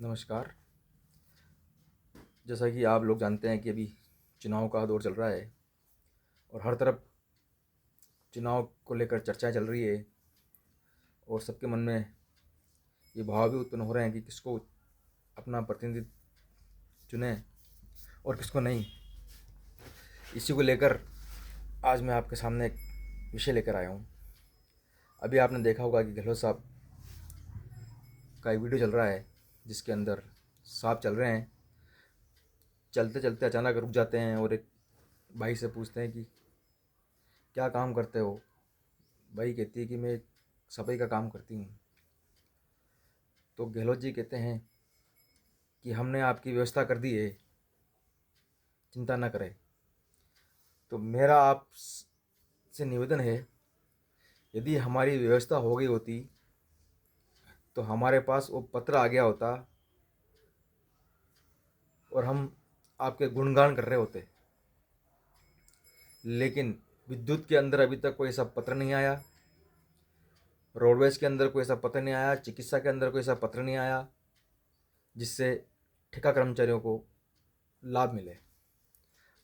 नमस्कार। जैसा कि आप लोग जानते हैं कि अभी चुनाव का दौर चल रहा है और हर तरफ चुनाव को लेकर चर्चाएं चल रही है और सबके मन में ये भाव भी उत्पन्न हो रहे हैं कि किसको अपना प्रतिनिधि चुने और किसको नहीं। इसी को लेकर आज मैं आपके सामने एक विषय लेकर आया हूँ। अभी आपने देखा होगा कि गहलोत साहब का एक वीडियो चल रहा है जिसके अंदर साहब चल रहे हैं, चलते चलते अचानक रुक जाते हैं और एक भाई से पूछते हैं कि क्या काम करते हो। भाई कहती है कि मैं सफाई का काम करती हूँ। तो गहलोत जी कहते हैं कि हमने आपकी व्यवस्था कर दी है, चिंता न करें। तो मेरा आप से निवेदन है, यदि हमारी व्यवस्था हो गई होती तो हमारे पास वो पत्र आ गया होता और हम आपके गुणगान कर रहे होते। लेकिन विद्युत के अंदर अभी तक कोई ऐसा पत्र नहीं आया, रोडवेज के अंदर कोई ऐसा पत्र नहीं आया, चिकित्सा के अंदर कोई ऐसा पत्र नहीं आया जिससे ठेका कर्मचारियों को लाभ मिले।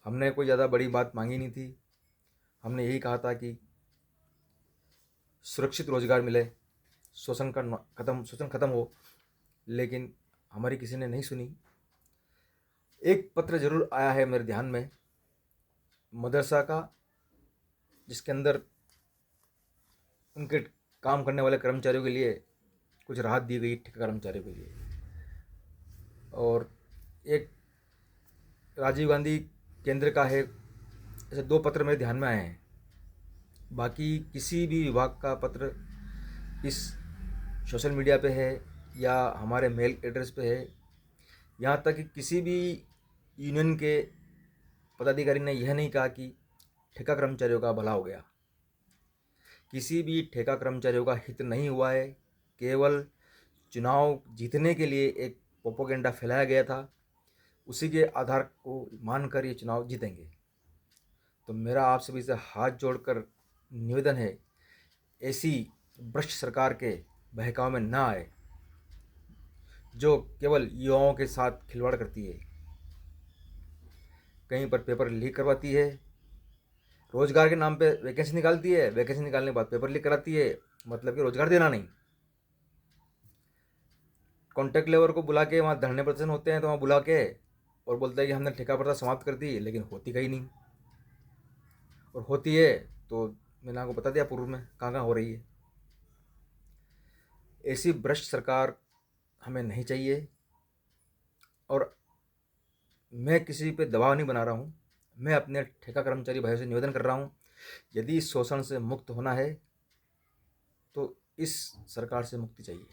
हमने कोई ज़्यादा बड़ी बात मांगी नहीं थी। हमने यही कहा था कि सुरक्षित रोजगार मिले, शोषण खत्म हो। लेकिन हमारी किसी ने नहीं सुनी। एक पत्र ज़रूर आया है मेरे ध्यान में, मदरसा का, जिसके अंदर उनके काम करने वाले कर्मचारियों के लिए कुछ राहत दी गई, ठेका कर्मचारियों के लिए। और एक राजीव गांधी केंद्र का है। ऐसे दो पत्र मेरे ध्यान में आए हैं। बाकी किसी भी विभाग का पत्र इस सोशल मीडिया पे है या हमारे मेल एड्रेस पे है। यहाँ तक कि किसी भी यूनियन के पदाधिकारी ने यह नहीं कहा कि ठेका कर्मचारियों का भला हो गया। किसी भी ठेका कर्मचारियों का हित नहीं हुआ है। केवल चुनाव जीतने के लिए एक प्रोपोगेंडा फैलाया गया था, उसी के आधार को मानकर ये चुनाव जीतेंगे। तो मेरा आप सभी से हाथ जोड़कर निवेदन है, ऐसी भ्रष्ट सरकार के बहकाव में ना आए जो केवल युवाओं के साथ खिलवाड़ करती है, कहीं पर पेपर लीक करवाती है, रोजगार के नाम पे वैकेंसी निकालती है, वैकेंसी निकालने के बाद पेपर लीक कराती है, मतलब कि रोजगार देना नहीं। कॉन्ट्रैक्ट लेबर को बुला के वहाँ धरने प्रदर्शन होते हैं तो वहाँ बुला के और बोलता है कि हमने ठेका प्रथा समाप्त कर दी, लेकिन होती कहीं नहीं। और होती है तो मैंने आपको बता दिया पूर्व में कहाँ कहाँ हो रही है। ऐसी भ्रष्ट सरकार हमें नहीं चाहिए। और मैं किसी पे दबाव नहीं बना रहा हूँ, मैं अपने ठेका कर्मचारी भाइयों से निवेदन कर रहा हूँ, यदि शोषण से मुक्त होना है तो इस सरकार से मुक्ति चाहिए।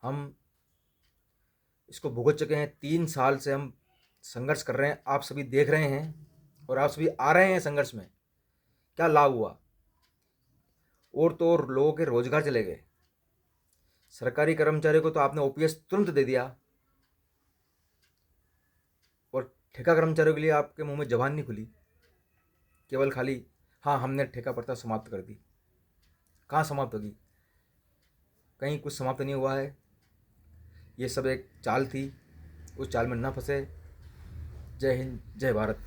हम इसको भुगत चुके हैं, 3 साल से हम संघर्ष कर रहे हैं, आप सभी देख रहे हैं और आप सभी आ रहे हैं संघर्ष में। क्या लाभ हुआ? और तो और लोगों के रोजगार चले गए। सरकारी कर्मचारियों को तो आपने ओपीएस तुरंत दे दिया और ठेका कर्मचारियों के लिए आपके मुंह में जबान नहीं खुली, केवल खाली हाँ हमने ठेका प्रथा समाप्त कर दी। कहाँ समाप्त होगी? कहीं कुछ समाप्त नहीं हुआ है। ये सब एक चाल थी, उस चाल में ना फंसे। जय हिंद, जय भारत।